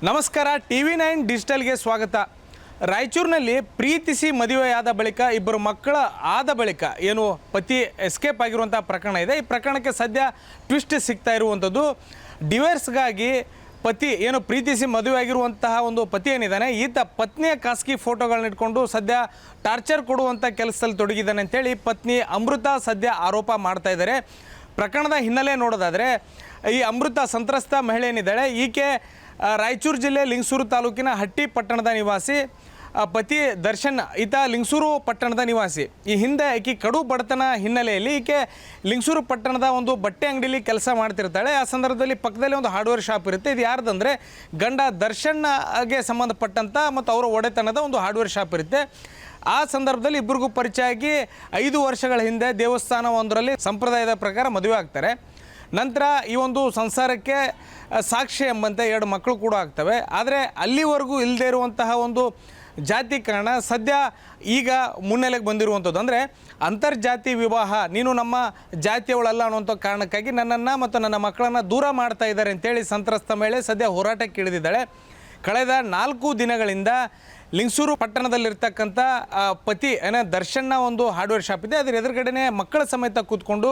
ನಮಸ್ಕಾರ TV9 ಡಿಜಿಟಲ್ಗೆ ಸ್ವಾಗತ. ರಾಯಚೂರಿನಲ್ಲಿ ಪ್ರೀತಿಸಿ ಮದುವೆಯಾದ ಬಳಿಕ ಇಬ್ಬರು ಮಕ್ಕಳ ಆದ ಬಳಿಕ ಏನು ಪತಿ ಎಸ್ಕೇಪ್ ಆಗಿರುವಂಥ ಪ್ರಕರಣ ಇದೆ. ಈ ಪ್ರಕರಣಕ್ಕೆ ಸದ್ಯ ಟ್ವಿಸ್ಟ್ ಸಿಗ್ತಾ ಇರುವಂಥದ್ದು. ಡಿವೋರ್ಸ್ಗಾಗಿ ಪತಿ ಏನು ಪ್ರೀತಿಸಿ ಮದುವೆ ಆಗಿರುವಂತಹ ಒಂದು ಪತಿ ಏನಿದ್ದಾನೆ, ಈತ ಪತ್ನಿಯ ಖಾಸಗಿ ಫೋಟೋಗಳನ್ನ ಇಟ್ಕೊಂಡು ಸದ್ಯ ಟಾರ್ಚರ್ ಕೊಡುವಂಥ ಕೆಲಸದಲ್ಲಿ ತೊಡಗಿದ್ದಾನೆ ಅಂತೇಳಿ ಪತ್ನಿ ಅಮೃತ ಸದ್ಯ ಆರೋಪ ಮಾಡ್ತಾ ಇದ್ದಾರೆ. ಪ್ರಕರಣದ ಹಿನ್ನೆಲೆ ನೋಡೋದಾದರೆ ಈ ಅಮೃತ ಸಂತ್ರಸ್ತ ಮಹಿಳೆ ಏನಿದ್ದಾಳೆ, ಈಕೆ ರಾಯಚೂರು ಜಿಲ್ಲೆ ಲಿಂಗಸೂರು ತಾಲೂಕಿನ ಹಟ್ಟಿ ಪಟ್ಟಣದ ನಿವಾಸಿ. ಪತಿ ದರ್ಶನ್ ಈತ ಲಿಂಗಸೂರು ಪಟ್ಟಣದ ನಿವಾಸಿ. ಈ ಹಿಂದೆ ಈಕೆ ಕಡು ಬಡತನ ಹಿನ್ನೆಲೆಯಲ್ಲಿ ಈಕೆ ಲಿಂಗಸೂರು ಪಟ್ಟಣದ ಒಂದು ಬಟ್ಟೆ ಅಂಗಡಿಯಲ್ಲಿ ಕೆಲಸ ಮಾಡ್ತಿರ್ತಾಳೆ. ಆ ಸಂದರ್ಭದಲ್ಲಿ ಪಕ್ಕದಲ್ಲಿ ಒಂದು ಹಾರ್ಡ್ವೇರ್ ಶಾಪ್ ಇರುತ್ತೆ. ಇದು ಯಾರ್ದಂದರೆ ಗಂಡ ದರ್ಶನ್ಗೆ ಸಂಬಂಧಪಟ್ಟಂಥ ಮತ್ತು ಅವರ ಒಡೆತನದ ಒಂದು ಹಾರ್ಡ್ವೇರ್ ಶಾಪ್ ಇರುತ್ತೆ. ಆ ಸಂದರ್ಭದಲ್ಲಿ ಇಬ್ಬರಿಗೂ ಪರಿಚಯ ಆಗಿ 5 ವರ್ಷಗಳ ಹಿಂದೆ ದೇವಸ್ಥಾನವೊಂದರಲ್ಲಿ ಸಂಪ್ರದಾಯದ ಪ್ರಕಾರ ಮದುವೆ ಆಗ್ತಾರೆ. ನಂತರ ಈ ಒಂದು ಸಂಸಾರಕ್ಕೆ ಸಾಕ್ಷಿ ಎಂಬಂತೆ 2 ಮಕ್ಕಳು ಕೂಡ ಆಗ್ತವೆ. ಆದರೆ ಅಲ್ಲಿವರೆಗೂ ಇಲ್ಲದೇ ಇರುವಂತಹ ಒಂದು ಜಾತೀಕರಣ ಸದ್ಯ ಈಗ ಮುನ್ನೆಲೆಗೆ ಬಂದಿರುವಂಥದ್ದು. ಅಂದರೆ ಅಂತರ್ಜಾತಿ ವಿವಾಹ, ನೀನು ನಮ್ಮ ಜಾತಿಯವಳಲ್ಲ ಅನ್ನುವಂಥ ಕಾರಣಕ್ಕಾಗಿ ನನ್ನನ್ನು ಮತ್ತು ನನ್ನ ಮಕ್ಕಳನ್ನು ದೂರ ಮಾಡ್ತಾ ಇದ್ದಾರೆ ಅಂತೇಳಿ ಸಂತ್ರಸ್ತ ಮಹಿಳೆ ಸದ್ಯ ಹೋರಾಟಕ್ಕೆ ಇಳಿದಿದ್ದಾಳೆ. ಕಳೆದ 4 ದಿನಗಳಿಂದ ಲಿಂಗಸೂರು ಪಟ್ಟಣದಲ್ಲಿರ್ತಕ್ಕಂಥ ಪತಿ ದರ್ಶನ್ನ ಒಂದು ಹಾರ್ಡ್ವೇರ್ ಶಾಪ್ ಇದೆ, ಅದರ ಎದುರುಗಡೆನೇ ಮಕ್ಕಳ ಸಮೇತ ಕೂತ್ಕೊಂಡು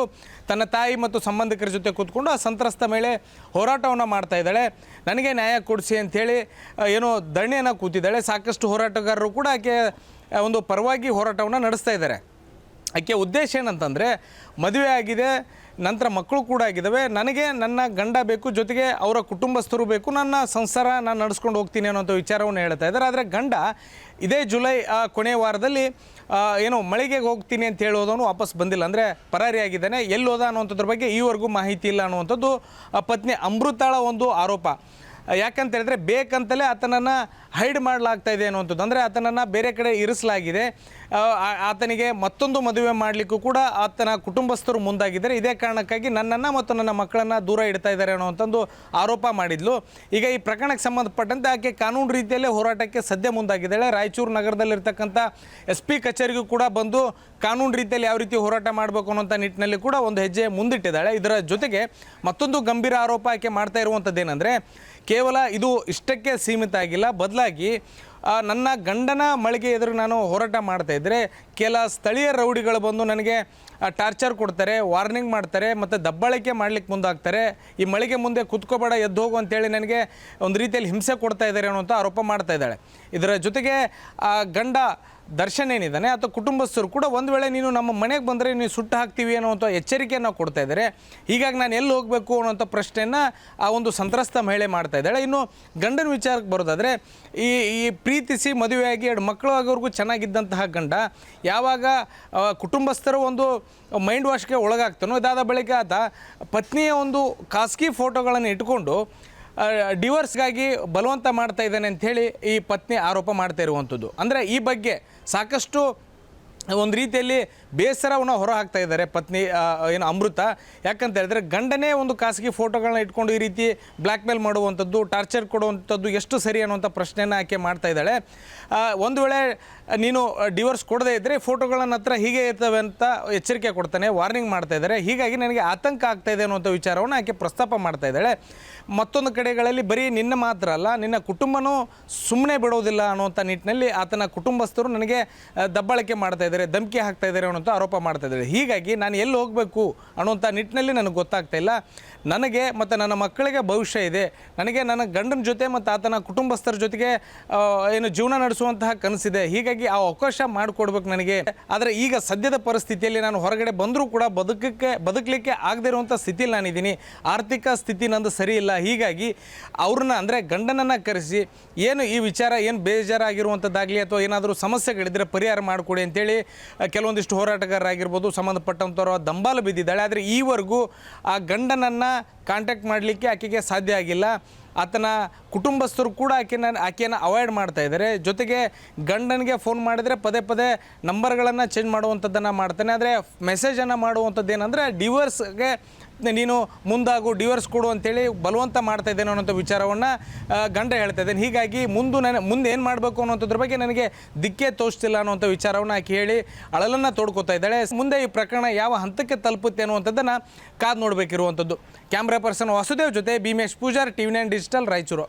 ತನ್ನ ತಾಯಿ ಮತ್ತು ಸಂಬಂಧಿಕರ ಜೊತೆ ಕೂತ್ಕೊಂಡು ಆ ಸಂತ್ರಸ್ತ ಮಹಿಳೆ ಹೋರಾಟವನ್ನು ಮಾಡ್ತಾ ಇದ್ದಾಳೆ. ನನಗೆ ನ್ಯಾಯ ಕೊಡಿಸಿ ಅಂಥೇಳಿ ಏನೋ ಧರಣಿಯನ್ನು ಕೂತಿದ್ದಾಳೆ. ಸಾಕಷ್ಟು ಹೋರಾಟಗಾರರು ಕೂಡ ಆಕೆ ಒಂದು ಪರವಾಗಿ ಹೋರಾಟವನ್ನು ನಡೆಸ್ತಾ ಇದ್ದಾರೆ. ಆಕೆ ಉದ್ದೇಶ ಏನಂತಂದರೆ, ಮದುವೆ ಆಗಿದೆ, ನಂತರ ಮಕ್ಕಳು ಕೂಡ ಆಗಿದ್ದಾವೆ, ನನಗೆ ನನ್ನ ಗಂಡ ಬೇಕು, ಜೊತೆಗೆ ಅವರ ಕುಟುಂಬಸ್ಥರು ಬೇಕು, ನನ್ನ ಸಂಸಾರ ನಾನು ನಡೆಸ್ಕೊಂಡು ಹೋಗ್ತೀನಿ ಅನ್ನೋಂಥ ವಿಚಾರವನ್ನು ಹೇಳ್ತಾ ಇದ್ದಾರೆ. ಆದರೆ ಗಂಡ ಇದೇ ಜುಲೈ ಕೊನೆಯ ವಾರದಲ್ಲಿ ಏನೋ ಮಳಿಗೆಗೆ ಹೋಗ್ತೀನಿ ಅಂತ ಹೇಳೋದವನು ವಾಪಸ್ ಬಂದಿಲ್ಲ, ಅಂದರೆ ಪರಾರಿಯಾಗಿದ್ದಾನೆ. ಎಲ್ಲಿ ಹೋದ ಅನ್ನುವಂಥದ್ರ ಬಗ್ಗೆ ಈವರೆಗೂ ಮಾಹಿತಿ ಇಲ್ಲ ಅನ್ನುವಂಥದ್ದು ಪತ್ನಿ ಅಮೃತಾಳ ಒಂದು ಆರೋಪ. ಯಾಕಂತ ಹೇಳಿದ್ರೆ ಬೇಕಂತಲೇ ಆತನನ್ನು ಹೈಡ್ ಮಾಡಲಾಗ್ತಾ ಇದೆ ಅನ್ನುವಂಥದ್ದು. ಅಂದರೆ ಆತನನ್ನು ಬೇರೆ ಕಡೆ ಇರಿಸಲಾಗಿದೆ. ಆತನಿಗೆ ಮತ್ತೊಂದು ಮದುವೆ ಮಾಡಲಿಕ್ಕೂ ಕೂಡ ಆತನ ಕುಟುಂಬಸ್ಥರು ಮುಂದಾಗಿದ್ದಾರೆ. ಇದೇ ಕಾರಣಕ್ಕಾಗಿ ನನ್ನನ್ನು ಮತ್ತು ನನ್ನ ಮಕ್ಕಳನ್ನು ದೂರ ಇಡ್ತಾ ಇದ್ದಾರೆ ಅನ್ನುವಂಥದ್ದು ಆರೋಪ ಮಾಡಿದ್ಲು. ಈಗ ಈ ಪ್ರಕರಣಕ್ಕೆ ಸಂಬಂಧಪಟ್ಟಂತೆ ಆಕೆ ಕಾನೂನು ರೀತಿಯಲ್ಲೇ ಹೋರಾಟಕ್ಕೆ ಸದ್ಯ ಮುಂದಾಗಿದ್ದಾಳೆ. ರಾಯಚೂರು ನಗರದಲ್ಲಿರ್ತಕ್ಕಂಥ SP ಕಚೇರಿಗೂ ಕೂಡ ಬಂದು ಕಾನೂನು ರೀತಿಯಲ್ಲಿ ಯಾವ ರೀತಿ ಹೋರಾಟ ಮಾಡಬೇಕು ಅನ್ನೋಂಥ ನಿಟ್ಟಿನಲ್ಲಿ ಕೂಡ ಒಂದು ಹೆಜ್ಜೆ ಮುಂದಿಟ್ಟಿದ್ದಾಳೆ. ಇದರ ಜೊತೆಗೆ ಮತ್ತೊಂದು ಗಂಭೀರ ಆರೋಪ ಆಕೆ ಮಾಡ್ತಾ ಇರುವಂಥದ್ದು ಏನಂದರೆ, ಕೇವಲ ಇದು ಇಷ್ಟಕ್ಕೆ ಸೀಮಿತ ಆಗಿಲ್ಲ, ಬದಲಾಗಿ ನನ್ನ ಗಂಡನ ಮಳಿಗೆ ಎದುರು ನಾನು ಹೋರಾಟ ಮಾಡ್ತಾಯಿದ್ರೆ ಕೆಲ ಸ್ಥಳೀಯ ರೌಡಿಗಳು ಬಂದು ನನಗೆ ಟಾರ್ಚರ್ ಕೊಡ್ತಾರೆ, ವಾರ್ನಿಂಗ್ ಮಾಡ್ತಾರೆ ಮತ್ತು ದಬ್ಬಾಳಿಕೆ ಮಾಡಲಿಕ್ಕೆ ಮುಂದಾಗ್ತಾರೆ. ಈ ಮಳಿಗೆ ಮುಂದೆ ಕುತ್ಕೋಬೇಡ, ಎದ್ದು ಹೋಗು ಅಂತೇಳಿ ನನಗೆ ಒಂದು ರೀತಿಯಲ್ಲಿ ಹಿಂಸೆ ಕೊಡ್ತಾ ಇದ್ದಾರೆ ಅನ್ನೋಂಥ ಆರೋಪ ಮಾಡ್ತಾ ಇದ್ದಾಳೆ. ಇದರ ಜೊತೆಗೆ ಗಂಡ ದರ್ಶನ್ ಏನಿದ್ದಾನೆ ಅಥವಾ ಕುಟುಂಬಸ್ಥರು ಕೂಡ ಒಂದು ವೇಳೆ ನೀನು ನಮ್ಮ ಮನೆಗೆ ಬಂದರೆ ನೀವು ಸುಟ್ಟು ಹಾಕ್ತೀವಿ ಅನ್ನೋಂಥ ಎಚ್ಚರಿಕೆಯನ್ನು ಕೊಡ್ತಾ ಇದ್ದಾರೆ. ಹೀಗಾಗಿ ನಾನು ಎಲ್ಲಿ ಹೋಗಬೇಕು ಅನ್ನೋಂಥ ಪ್ರಶ್ನೆಯನ್ನು ಆ ಒಂದು ಸಂತ್ರಸ್ತ ಮಹಿಳೆ ಮಾಡ್ತಾ ಇದ್ದಾಳೆ. ಇನ್ನು ಗಂಡನ ವಿಚಾರಕ್ಕೆ ಬರೋದಾದರೆ, ಈ ಪ್ರೀತಿಸಿ ಮದುವೆಯಾಗಿ 2 ಮಕ್ಕಳು ಆಗೋವರೆಗೂ ಚೆನ್ನಾಗಿದ್ದಂತಹ ಗಂಡ ಯಾವಾಗ ಕುಟುಂಬಸ್ಥರ ಒಂದು ಮೈಂಡ್ ವಾಶ್ಗೆ ಒಳಗಾಗ್ತಾನೋ, ಇದಾದ ಬಳಿಕ ಆತ ಪತ್ನಿಯ ಒಂದು ಖಾಸಗಿ ಫೋಟೋಗಳನ್ನು ಇಟ್ಕೊಂಡು ಡಿವೋರ್ಸ್ಗಾಗಿ ಬಲವಂತ ಮಾಡ್ತಾ ಇದ್ದಾನೆ ಅಂಥೇಳಿ ಈ ಪತ್ನಿ ಆರೋಪ ಮಾಡ್ತಾ ಇರುವಂಥದ್ದು. ಅಂದರೆ ಈ ಬಗ್ಗೆ ಸಾಕಷ್ಟು ಒಂದು ರೀತಿಯಲ್ಲಿ ಬೇಸರವನ್ನು ಹೊರ ಹಾಕ್ತಾ ಇದ್ದಾರೆ ಪತ್ನಿ ಏನು ಅಮೃತ. ಯಾಕಂತ ಹೇಳಿದ್ರೆ ಗಂಡನೇ ಒಂದು ಖಾಸಗಿ ಫೋಟೋಗಳನ್ನ ಇಟ್ಕೊಂಡು ಈ ರೀತಿ ಬ್ಲ್ಯಾಕ್ ಮೇಲ್ ಮಾಡುವಂಥದ್ದು, ಟಾರ್ಚರ್ ಕೊಡುವಂಥದ್ದು ಎಷ್ಟು ಸರಿ ಅನ್ನುವಂಥ ಪ್ರಶ್ನೆಯನ್ನು ಆಕೆ ಮಾಡ್ತಾ ಇದ್ದಾಳೆ. ಒಂದು ವೇಳೆ ನೀನು ಡಿವೋರ್ಸ್ ಕೊಡದೇ ಇದ್ದರೆ ಫೋಟೋಗಳನ್ನ ಹತ್ರ ಹೀಗೆ ಇರ್ತವೆ ಅಂತ ಎಚ್ಚರಿಕೆ ಕೊಡ್ತಾನೆ, ವಾರ್ನಿಂಗ್ ಮಾಡ್ತಾ ಇದ್ದಾರೆ. ಹೀಗಾಗಿ ನನಗೆ ಆತಂಕ ಆಗ್ತಾ ಇದೆ ಅನ್ನುವಂಥ ವಿಚಾರವನ್ನು ಆಕೆ ಪ್ರಸ್ತಾಪ ಮಾಡ್ತಾ ಇದ್ದಾಳೆ. ಮತ್ತೊಂದು ಕಡೆಗಳಲ್ಲಿ ಬರೀ ನಿನ್ನ ಮಾತ್ರ ಅಲ್ಲ, ನಿನ್ನ ಕುಟುಂಬನೂ ಸುಮ್ಮನೆ ಬಿಡೋದಿಲ್ಲ ಅನ್ನುವಂಥ ನಿಟ್ಟಿನಲ್ಲಿ ಆತನ ಕುಟುಂಬಸ್ಥರು ನನಗೆ ದಬ್ಬಾಳಿಕೆ ಮಾಡ್ತಾ ಇದ್ದಾರೆ, ಧಮಕಿ ಹಾಕ್ತಾ ಇದ್ದಾರೆ ಅನ್ನೋಂಥ ಆರೋಪ ಮಾಡ್ತಾ ಇದ್ದಾರೆ. ಹೀಗಾಗಿ ನಾನು ಎಲ್ಲಿ ಹೋಗಬೇಕು ಅನ್ನುವಂಥ ನಿಟ್ಟಿನಲ್ಲಿ ನನಗೆ ಗೊತ್ತಾಗ್ತಾ ಇಲ್ಲ. ನನಗೆ ಮತ್ತು ನನ್ನ ಮಕ್ಕಳಿಗೆ ಭವಿಷ್ಯ ಇದೆ, ನನಗೆ ನನ್ನ ಗಂಡನ ಜೊತೆ ಮತ್ತು ಆತನ ಕುಟುಂಬಸ್ಥರ ಜೊತೆಗೆ ಏನು ಜೀವನ ನಡೆಸುವಂತಹ ಕನಸಿದೆ. ಹೀಗಾಗಿ ಆ ಅವಕಾಶ ಮಾಡಿಕೊಡ್ಬೇಕು ನನಗೆ. ಆದರೆ ಈಗ ಸದ್ಯದ ಪರಿಸ್ಥಿತಿಯಲ್ಲಿ ನಾನು ಹೊರಗಡೆ ಬಂದರೂ ಕೂಡ ಬದುಕಲಿಕ್ಕೆ ಆಗದೇ ಇರುವಂಥ ಸ್ಥಿತಿಯಲ್ಲಿ ನಾನಿದ್ದೀನಿ. ಆರ್ಥಿಕ ಸ್ಥಿತಿ ನಂದು ಸರಿ ಇಲ್ಲ. ಹೀಗಾಗಿ ಅವ್ರನ್ನ ಅಂದರೆ ಗಂಡನನ್ನು ಕರೆಸಿ ಏನು ಈ ವಿಚಾರ ಏನು ಬೇಜಾರಾಗಿರುವಂಥದ್ದಾಗಲಿ ಅಥವಾ ಏನಾದರೂ ಸಮಸ್ಯೆಗಳಿದ್ದರೆ ಪರಿಹಾರ ಮಾಡಿಕೊಡಿ ಅಂತೇಳಿ ಕೆಲವೊಂದಿಷ್ಟು ಹೋರಾಟಗಾರರಾಗಿರ್ಬೋದು ಸಂಬಂಧಪಟ್ಟಂಥವ್ರು ದಂಬಾಲು ಬಿದ್ದಿದ್ದಾಳೆ. ಆದರೆ ಈವರೆಗೂ ಆ ಗಂಡನನ್ನು ಕಾಂಟ್ಯಾಕ್ಟ್ ಮಾಡಲಿಕ್ಕೆ ಆಕೆಗೆ ಸಾಧ್ಯ ಆಗಿಲ್ಲ. ಆತನ ಕುಟುಂಬಸ್ಥರು ಕೂಡ ಆಕೆಯನ್ನು ಅವಾಯ್ಡ್ ಮಾಡ್ತಾ ಇದ್ದಾರೆ. ಜೊತೆಗೆ ಗಂಡನಿಗೆ ಫೋನ್ ಮಾಡಿದರೆ ಪದೇ ನಂಬರ್ಗಳನ್ನು ಚೇಂಜ್ ಮಾಡುವಂಥದ್ದನ್ನು ಮಾಡ್ತಾನೆ. ಆದರೆ ಮೆಸೇಜನ್ನು ಮಾಡುವಂಥದ್ದು ಏನಂದರೆ ಡಿವೋರ್ಸ್ಗೆ ನೀನು ಮುಂದಾಗು, ಡಿವೋರ್ಸ್ ಕೊಡು ಅಂತೇಳಿ ಬಲವಂತ ಮಾಡ್ತಾ ಇದ್ದೇನೆ ಅನ್ನೋಂಥ ವಿಚಾರವನ್ನು ಗಂಡ ಹೇಳ್ತಾ ಇದ್ದೇನೆ. ಹೀಗಾಗಿ ಮುಂದೆ ಏನು ಮಾಡಬೇಕು ಅನ್ನೋಂಥದ್ರ ಬಗ್ಗೆ ನನಗೆ ದಿಕ್ಕೇ ತೋರಿಸ್ತಿಲ್ಲ ಅನ್ನೋಂಥ ವಿಚಾರವನ್ನು ಆಕೆ ಹೇಳಿ ಅಳಲನ್ನು ತೋಡ್ಕೊತಾ ಇದ್ದಾಳೆ. ಮುಂದೆ ಈ ಪ್ರಕರಣ ಯಾವ ಹಂತಕ್ಕೆ ತಲುಪುತ್ತೆ ಅನ್ನುವಂಥದ್ದನ್ನು ಕಾದು ನೋಡಬೇಕಿರುವಂಥದ್ದು. ಕ್ಯಾಮ್ರಾ ಪರ್ಸನ್ ವಾಸುದೇವ್ ಜೊತೆ ಭೀಮೇಶ್ ಪೂಜಾರ್, TV9 ಡಿಜಿಟಲ್, ರಾಯಚೂರು.